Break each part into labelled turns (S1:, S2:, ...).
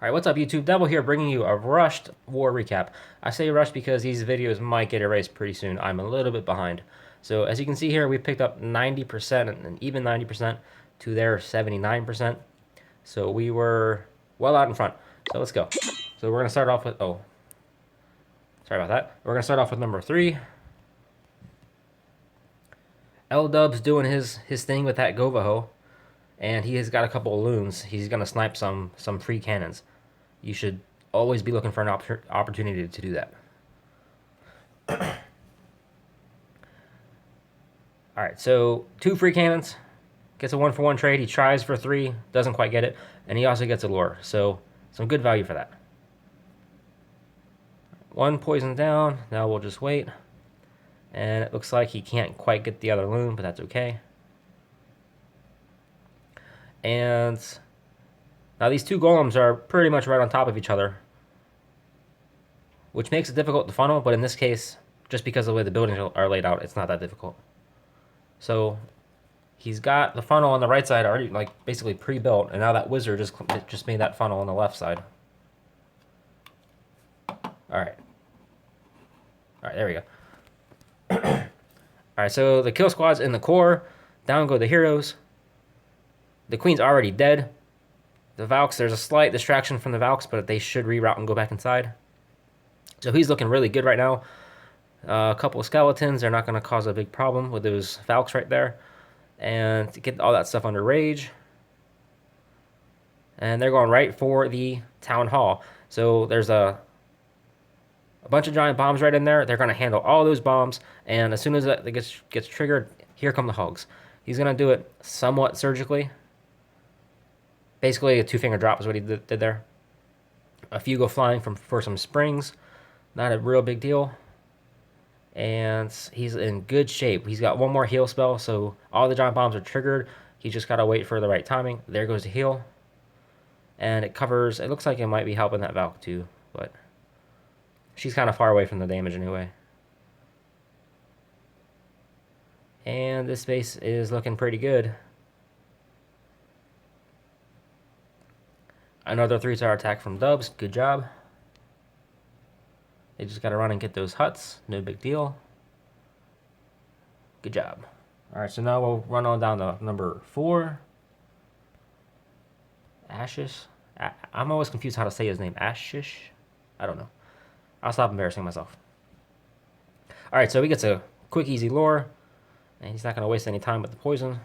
S1: Alright, what's up YouTube? Devil here bringing you a rushed war recap. I say rushed because these videos might get erased pretty soon. I'm a little bit behind. So as you can see here, we picked up 90% and even 90% to their 79%. So we were well out in front. So let's go. So we're going to start off with, oh, sorry about that. We're going to start off with number 3. L-Dub's doing his thing with that GoVaHo. And he has got a couple of loons. He's going to snipe some free cannons. You should always be looking for an opportunity to do that. Alright, so 2 free cannons. Gets a 1-for-1 trade. He tries for 3. Doesn't quite get it. And he also gets a lure. So some good value for that. 1 poison down. Now we'll just wait. And it looks like he can't quite get the other loon, but that's okay. And now these 2 golems are pretty much right on top of each other, which makes it difficult to funnel, but in this case, just because of the way the buildings are laid out, it's not that difficult. So he's got the funnel on the right side already like basically pre-built, and now that wizard just made that funnel on the left side. Alright, there we go. Alright, so the kill squad's in the core. Down go the heroes. The queen's already dead. The Valks, there's a slight distraction from the Valks, but they should reroute and go back inside. So he's looking really good right now. A couple of skeletons, they're not going to cause a big problem with those Valks right there. And to get all that stuff under rage. And they're going right for the town hall. So there's a bunch of giant bombs right in there. They're going to handle all those bombs. And as soon as that gets triggered, here come the hogs. He's going to do it somewhat surgically. Basically, a 2-finger drop is what he did there. A few go flying for some springs. Not a real big deal. And he's in good shape. He's got 1 more heal spell, so all the giant bombs are triggered. He just got to wait for the right timing. There goes the heal. And it covers... It looks like it might be helping that Valk too, but she's kind of far away from the damage anyway. And this base is looking pretty good. Another 3-star attack from Dubs. Good job. They just got to run and get those huts. No big deal. Good job. Alright, so now we'll run on down to number 4. Ashish. I'm always confused how to say his name. Ashish? I don't know. I'll stop embarrassing myself. Alright, so he gets a quick, easy lure. And he's not going to waste any time with the poison.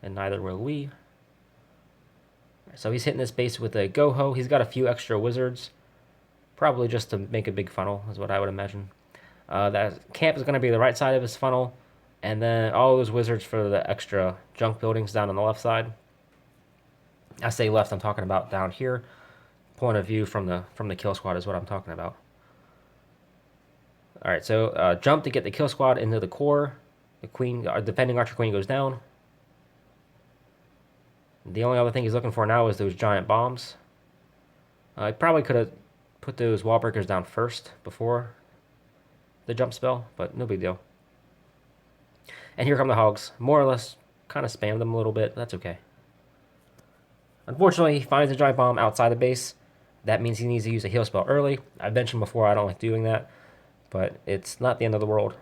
S1: And neither will we. So he's hitting this base with a GoHo. He's got a few extra wizards. Probably just to make a big funnel, is what I would imagine. That camp is going to be the right side of his funnel. And then all those wizards for the extra junk buildings down on the left side. I say left, I'm talking about down here. Point of view from the kill squad is what I'm talking about. Alright, so jump to get the kill squad into the core. The queen, our defending archer queen goes down. The only other thing he's looking for now is those giant bombs. I probably could have put those wall breakers down first before the jump spell, but no big deal. And here come the hogs. More or less kind of spam them a little bit. That's okay. Unfortunately, he finds a giant bomb outside the base. That means he needs to use a heal spell early. I've mentioned before I don't like doing that, but it's not the end of the world.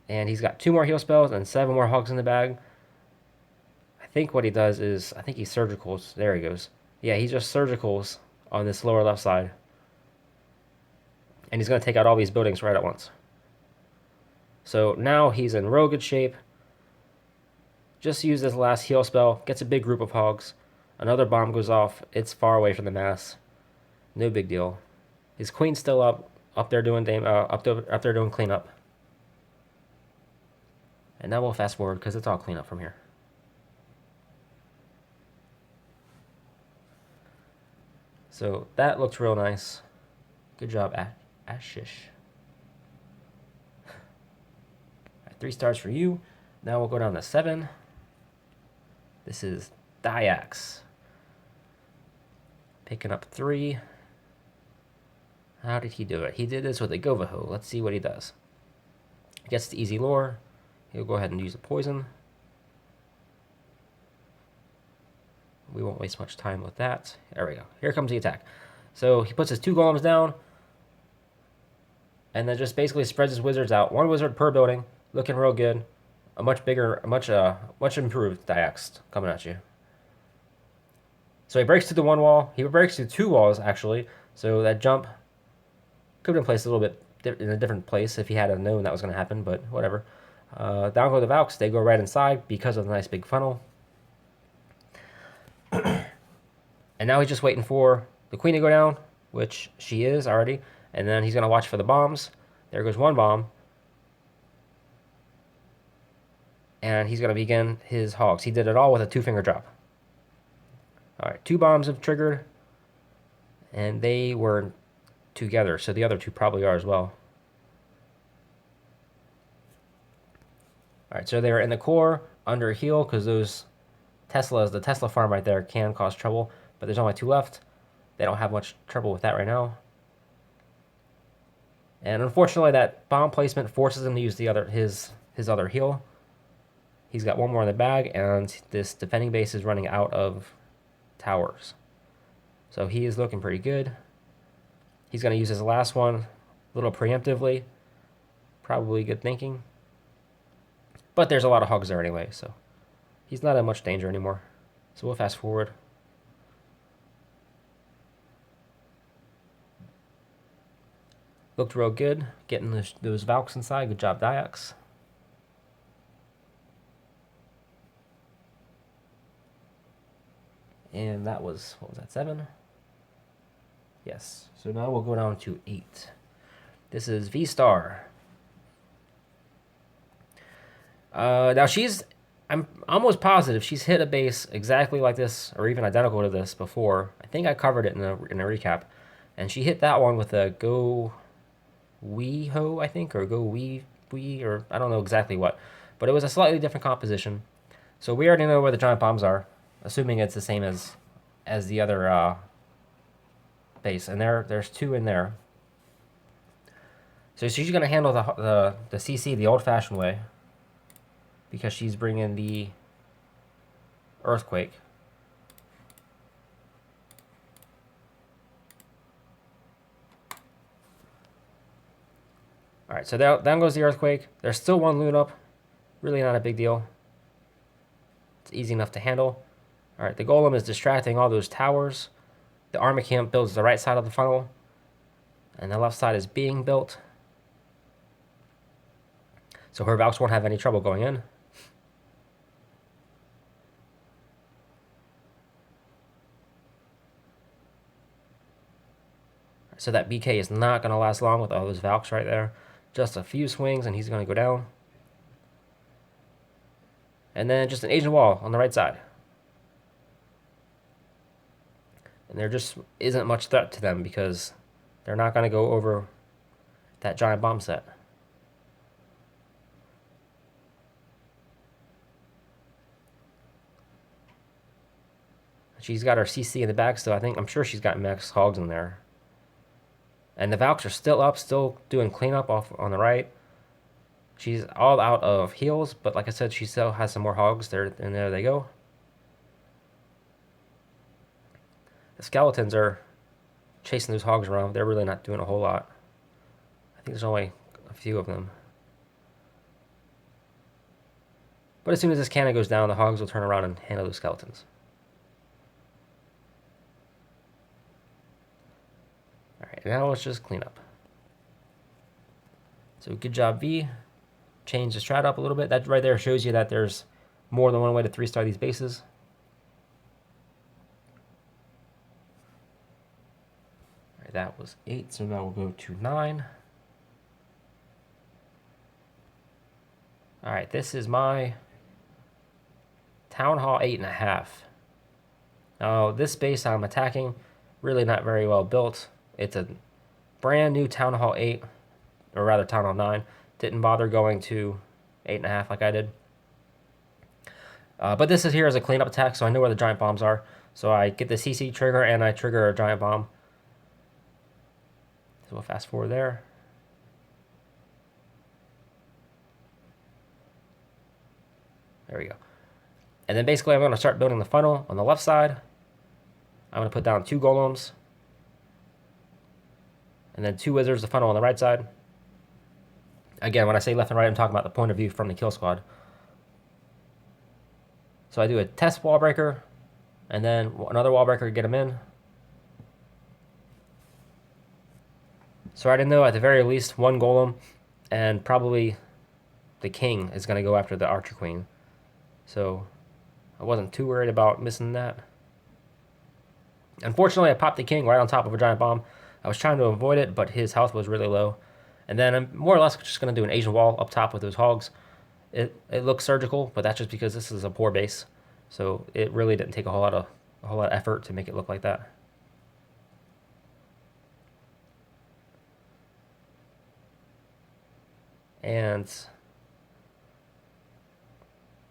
S1: And he's got 2 more heal spells and 7 more hogs in the bag. I think what he does is, I think he surgicals. There he goes. Yeah, he just surgicals on this lower left side. And he's going to take out all these buildings right at once. So now he's in real good shape. Just use this last heal spell. Gets a big group of hogs. Another bomb goes off. It's far away from the mass. No big deal. His queen's still up there doing up there doing cleanup. And now we'll fast forward because it's all cleanup from here. So that looks real nice. Good job, Ashish. 3 stars for you. Now we'll go down to 7. This is Dyax. Picking up 3. How did he do it? He did this with a GoVaHo. Let's see what he does. Gets the easy lure. He'll go ahead and use the poison. we won't waste much time with that. There we go. Here comes the attack. So he puts his 2 golems down, and then just basically spreads his wizards out. 1 wizard per building, looking real good. A much bigger, much improved Diax coming at you. So he breaks through the 1 wall. He breaks through 2 walls, actually. So that jump could have been placed a little bit in a different place if he had known that was going to happen, but whatever. Down go the Valks. They go right inside because of the nice big funnel. And now he's just waiting for the queen to go down, which she is already. And then he's going to watch for the bombs. There goes 1 bomb. And he's going to begin his hogs. He did it all with a 2-finger drop. All right, 2 bombs have triggered. And they were together, so the other 2 probably are as well. All right, so they're in the core, under a heal, because those Teslas, the Tesla farm right there, can cause trouble. But there's only 2 left. They don't have much trouble with that right now. And unfortunately, that bomb placement forces him to use his other heal. He's got 1 more in the bag, and this defending base is running out of towers. So he is looking pretty good. He's going to use his last one a little preemptively. Probably good thinking. But there's a lot of hogs there anyway, so he's not in much danger anymore. So we'll fast forward. Looked real good, getting those Valks inside. Good job, Diax. And that was, what was that, 7? Yes. So now we'll go down to 8. This is V-Star. Now I'm almost positive she's hit a base exactly like this, or even identical to this before. I think I covered it in a recap. And she hit that one with a GoWeHo, I think, or GoWe, or I don't know exactly what. But it was a slightly different composition. So we already know where the giant bombs are, assuming it's the same as the other base. And there's 2 in there. So she's going to handle the CC the old-fashioned way, because she's bringing the earthquake. All right, so down goes the earthquake. There's still 1 loon up. Really not a big deal. It's easy enough to handle. All right, the golem is distracting all those towers. The army camp builds the right side of the funnel, and the left side is being built. So her Valks won't have any trouble going in. So that BK is not going to last long with all those Valks right there. Just a few swings and he's going to go down. And then just an agent wall on the right side. And there just isn't much threat to them because they're not going to go over that giant bomb set. She's got her CC in the back still. I'm sure she's got max hogs in there. And the Valks are still up, still doing cleanup off on the right. She's all out of heals, but like I said, she still has some more hogs there, and there they go. The skeletons are chasing those hogs around. They're really not doing a whole lot. I think there's only a few of them. But as soon as this cannon goes down, the hogs will turn around and handle those skeletons. Alright, now let's just clean up. So good job, V. Change the strat up a little bit. That right there shows you that there's more than one way to 3-star these bases. Alright, that was 8, so now we'll go to 9. Alright, this is my Town Hall 8.5. Now, this base I'm attacking, really not very well built. It's a brand new Town Hall 8, or rather Town Hall 9. Didn't bother going to 8.5 like I did. But this is here as a cleanup attack, so I know where the giant bombs are. So I get the CC trigger and I trigger a giant bomb. So we'll fast forward there. There we go. And then basically I'm going to start building the funnel on the left side. I'm going to put down 2 golems. And then 2 wizards, the funnel on the right side. Again, when I say left and right, I'm talking about the point of view from the kill squad. So I do a test wall breaker, and then another wall breaker to get them in. So I already know at the very least 1 golem, and probably the king is going to go after the archer queen. So I wasn't too worried about missing that. Unfortunately, I popped the king right on top of a giant bomb. I was trying to avoid it, but his health was really low. And then I'm more or less just going to do an Asian wall up top with those hogs. It looks surgical, but that's just because this is a poor base. So it really didn't take a whole lot of effort to make it look like that. And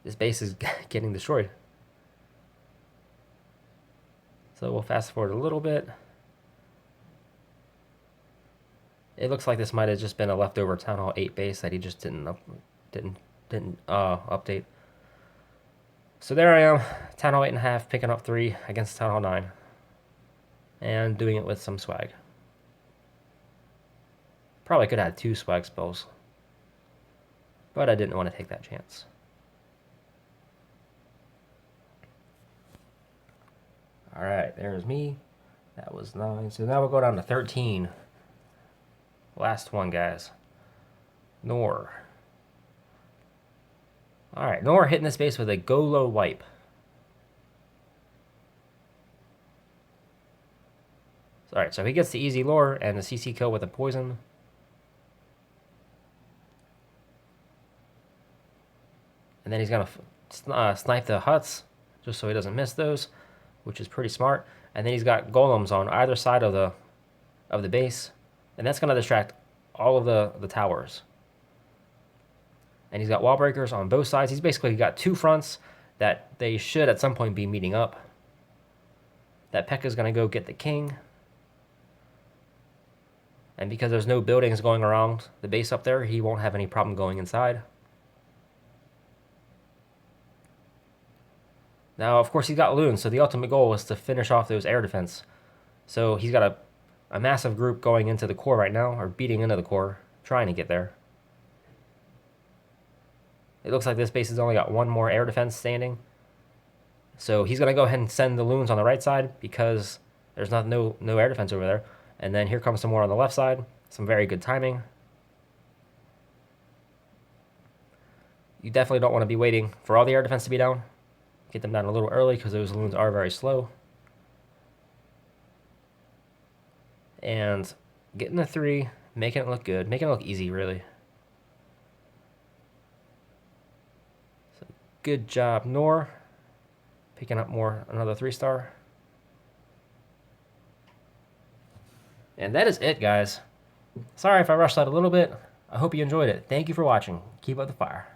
S1: this base is getting destroyed. So we'll fast forward a little bit. It looks like this might have just been a leftover Town Hall 8 base that he just didn't update. So there I am, Town Hall 8.5, picking up 3 against Town Hall 9. And doing it with some swag. Probably could have had 2 swag spells. But I didn't want to take that chance. Alright, there's me. That was 9. So now we'll go down to 13. Last one, guys. Nor. Alright, Nor hitting this base with a GoLoWiPe. Alright, so he gets the easy lure and the CC kill with a poison. And then he's going to snipe the huts, just so he doesn't miss those, which is pretty smart. And then he's got golems on either side of the base. And that's going to distract all of the towers. And he's got wall breakers on both sides. He's basically got 2 fronts that they should at some point be meeting up. That P.E.K.K.A is going to go get the king. And because there's no buildings going around the base up there, he won't have any problem going inside. Now, of course, he's got loons, so the ultimate goal is to finish off those air defense. So he's got a massive group going into the core right now, or beating into the core, trying to get there. It looks like this base has only got 1 more air defense standing. So he's going to go ahead and send the loons on the right side because there's no air defense over there. And then here comes some more on the left side. Some very good timing. You definitely don't want to be waiting for all the air defense to be down. Get them down a little early because those loons are very slow. And getting the 3, making it look good, making it look easy, really. So good job, Nor. Picking up another 3-star. And that is it, guys. Sorry if I rushed that a little bit. I hope you enjoyed it. Thank you for watching. Keep up the fire.